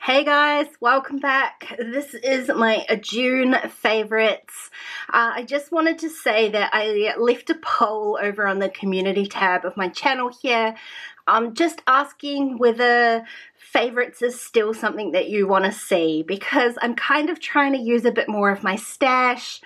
Hey guys, welcome back. This is my June favorites. I just wanted to say that I left a poll over on the community tab of my channel here. I'm just asking whether favorites is still something that you want to see, because I'm kind of trying to use a bit more of my stash.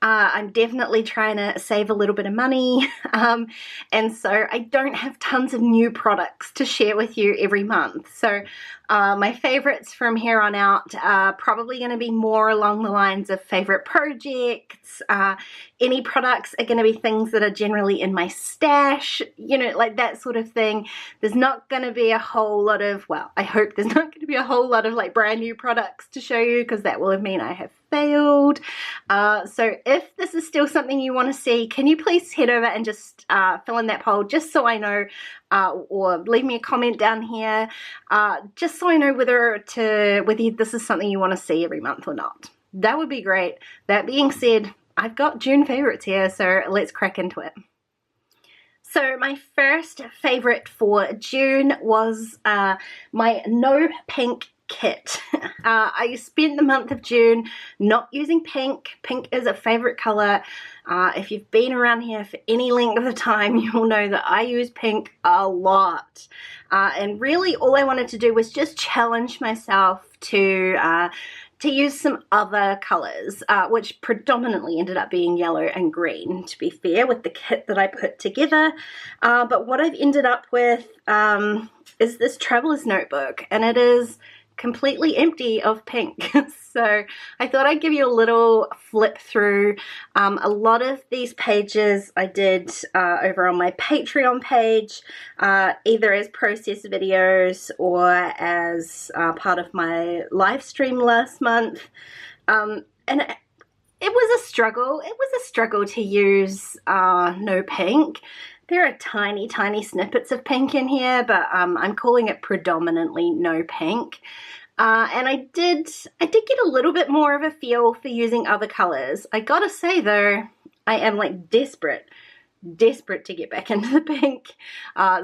I'm definitely trying to save a little bit of money, and so I don't have tons of new products to share with you every month. So my favorites from here on out are probably going to be more along the lines of favorite projects. Any products are going to be things that are generally in my stash, you know, like that sort of thing. There's not going to be a whole lot of, well, I hope there's not going to be a whole lot of like brand new products to show you, because that will mean I have failed. So if this is still something you want to see, can you please head over and just fill in that poll, just so I know, or leave me a comment down here, just so I know whether this is something you want to see every month or not. That would be great. That being said, I've got June favorites here, so let's crack into it. So my first favorite for June was my No Pink kit. I spent the month of June not using pink. Pink is a favorite color. If you've been around here for any length of time, you'll know that I use pink a lot. And really all I wanted to do was just challenge myself to use some other colors, which predominantly ended up being yellow and green, to be fair, with the kit that I put together. But what I've ended up with is this traveler's notebook, and it is completely empty of pink. So I thought I'd give you a little flip through. A lot of these pages I did over on my Patreon page, either as process videos or as part of my live stream last month. And it was a struggle. It was a struggle to use no pink. There are tiny, tiny snippets of pink in here, but I'm calling it predominantly no pink. And I did get a little bit more of a feel for using other colors. I gotta say though, I am like desperate to get back into the pink.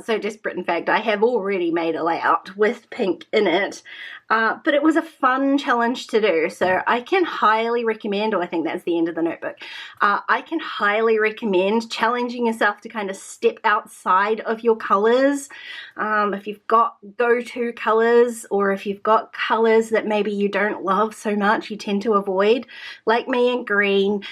So desperate, in fact, I have already made a layout with pink in it. But it was a fun challenge to do, so I can highly recommend, I think that's the end of the notebook, I can highly recommend challenging yourself to kind of step outside of your colors. If you've got go-to colors, or if you've got colors that maybe you don't love so much, you tend to avoid, like me in green,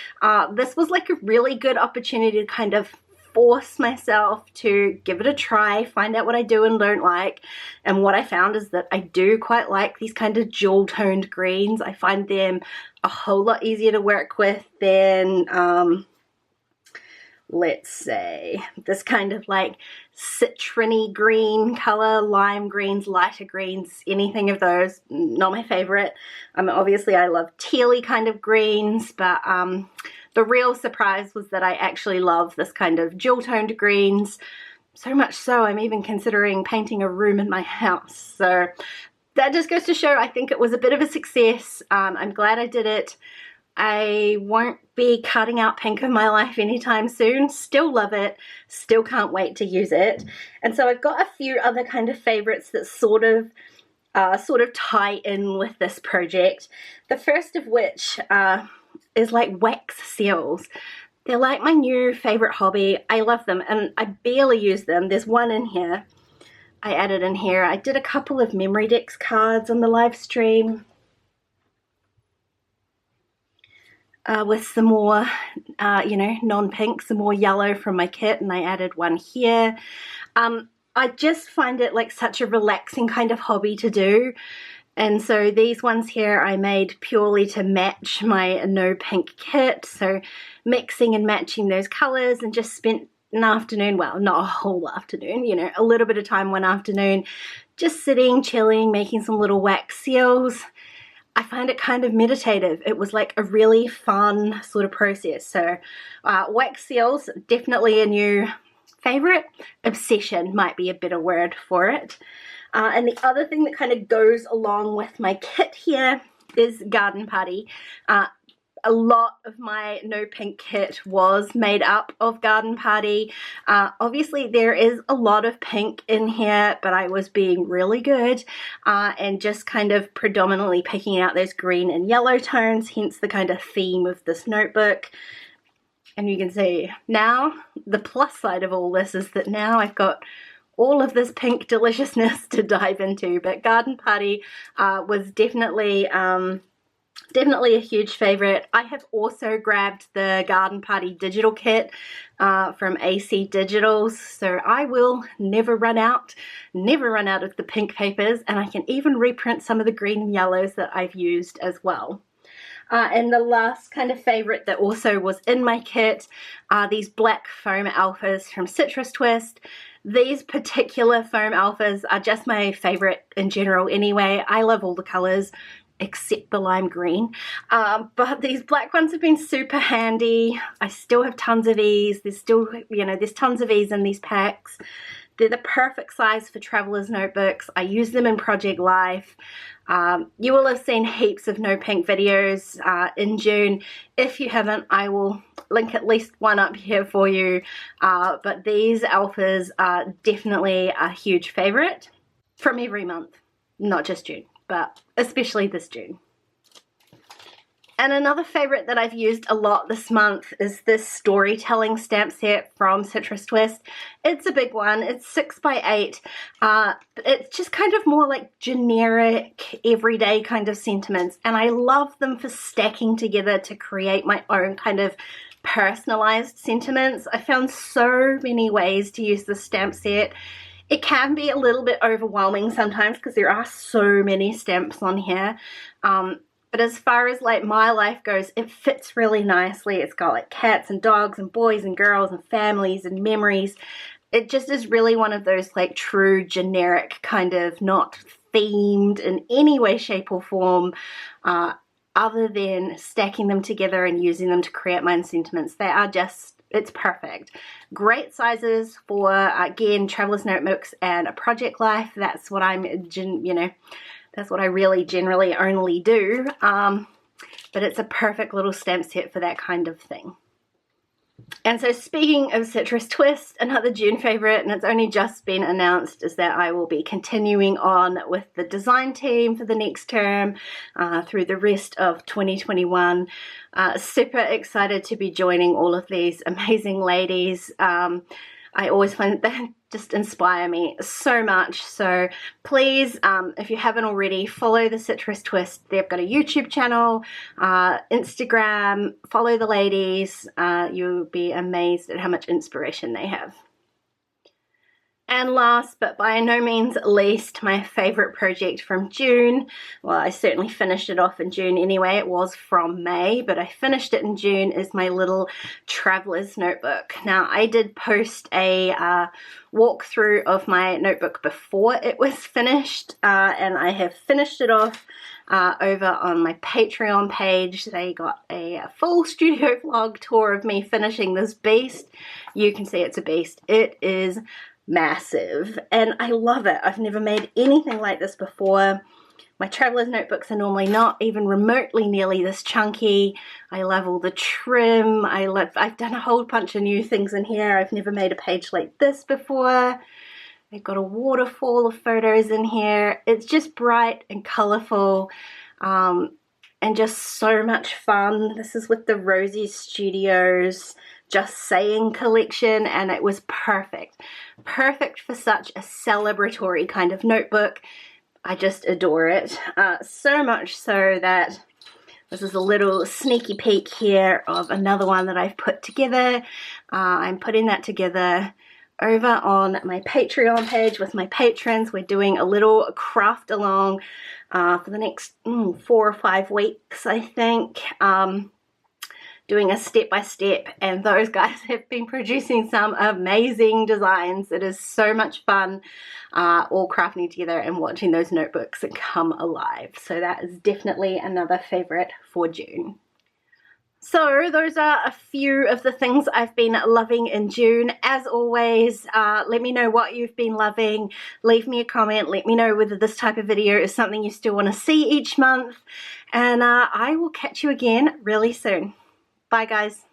this was like a really good opportunity to kind of force myself to give it a try, find out what I do and don't like. And what I found is that I do quite like these kind of jewel toned greens. I find them a whole lot easier to work with than let's say this kind of like citrony green color, lime greens, lighter greens, anything of those, not my favorite. Obviously I love tealy kind of greens, but the real surprise was that I actually love this kind of jewel-toned greens, so much so I'm even considering painting a room in my house. So that just goes to show I think it was a bit of a success. I'm glad I did it. I won't be cutting out pink in my life anytime soon. Still love it, still can't wait to use it. And so I've got a few other kind of favorites that sort of tie in with this project. The first of which is like wax seals. They're like my new favorite hobby. I love them and I barely use them. There's one in here I added in here. I did a couple of memory decks cards on the live stream with some more you know, non-pink, some more yellow from my kit, and I added one here. I just find it like such a relaxing kind of hobby to do. And so these ones here I made purely to match my no pink kit. So mixing and matching those colors, and just spent an afternoon, well, not a whole afternoon, you know, a little bit of time one afternoon, just sitting, chilling, making some little wax seals. I find it kind of meditative. It was like a really fun sort of process. So wax seals, definitely a new favorite. Obsession might be a better word for it. And the other thing that kind of goes along with my kit here is Garden Party. a lot of my No Pink kit was made up of Garden Party. Obviously there is a lot of pink in here, but I was being really good and just kind of predominantly picking out those green and yellow tones, hence the kind of theme of this notebook. And you can see now the plus side of all this is that now I've got all of this pink deliciousness to dive into, but Garden Party was definitely a huge favorite. I have also grabbed the Garden Party digital kit from AC Digitals, so I will never run out of the pink papers, and I can even reprint some of the green and yellows that I've used as well. And the last kind of favorite that also was in my kit are these black foam alphas from Citrus Twist. These particular foam alphas are just my favorite in general anyway. I love all the colors except the lime green, but these black ones have been super handy. I still have tons of these. There's still, you know, there's tons of these in these packs. They're the perfect size for traveler's notebooks. I use them in Project Life. You will have seen heaps of No Pink videos in June. If you haven't, I will link at least one up here for you. But these alphas are definitely a huge favorite from every month, not just June, but especially this June. And another favorite that I've used a lot this month is this storytelling stamp set from Citrus Twist. It's a big one. It's 6 by 8. It's just kind of more like generic, everyday kind of sentiments. And I love them for stacking together to create my own kind of personalized sentiments. I found so many ways to use this stamp set. It can be a little bit overwhelming sometimes because there are so many stamps on here. But as far as like my life goes, it fits really nicely. It's got like cats and dogs and boys and girls and families and memories. It just is really one of those like true generic kind of not themed in any way, shape or form other than stacking them together and using them to create my own sentiments. They are just, it's perfect. Great sizes for, again, traveler's notebooks and a Project Life. That's what I'm, you know, that's what I really generally only do, but it's a perfect little stamp set for that kind of thing. And so speaking of Citrus Twist, another June favorite, and it's only just been announced, is that I will be continuing on with the design team for the next term through the rest of 2021. Super excited to be joining all of these amazing ladies. I always find that they just inspire me so much. So please, if you haven't already, follow the Citrus Twist. They've got a YouTube channel, Instagram, follow the ladies. You'll be amazed at how much inspiration they have. And last but by no means least, my favorite project from June. Well, I certainly finished it off in June anyway. It was from May, but I finished it in June, is my little traveler's notebook. Now, I did post a walkthrough of my notebook before it was finished, and I have finished it off over on my Patreon page. They got a full studio vlog tour of me finishing this beast. You can see it's a beast. It is massive and I love it. I've never made anything like this before. My traveler's notebooks are normally not even remotely nearly this chunky. I love all the trim. I've done a whole bunch of new things in here. I've never made a page like this before. They've got a waterfall of photos in here. It's just bright and colorful and just so much fun. This is with the Rosie Studios Just Saying collection, and it was perfect. Perfect for such a celebratory kind of notebook. I just adore it. So much so that this is a little sneaky peek here of another one that I've put together. I'm putting that together over on my Patreon page with my patrons. We're doing a little craft along for the next 4 or 5 weeks, I think. Doing a step-by-step, and those guys have been producing some amazing designs. It is so much fun all crafting together and watching those notebooks come alive. So that is definitely another favorite for June. So those are a few of the things I've been loving in June. As always, let me know what you've been loving. Leave me a comment. Let me know whether this type of video is something you still want to see each month. And I will catch you again really soon. Bye, guys.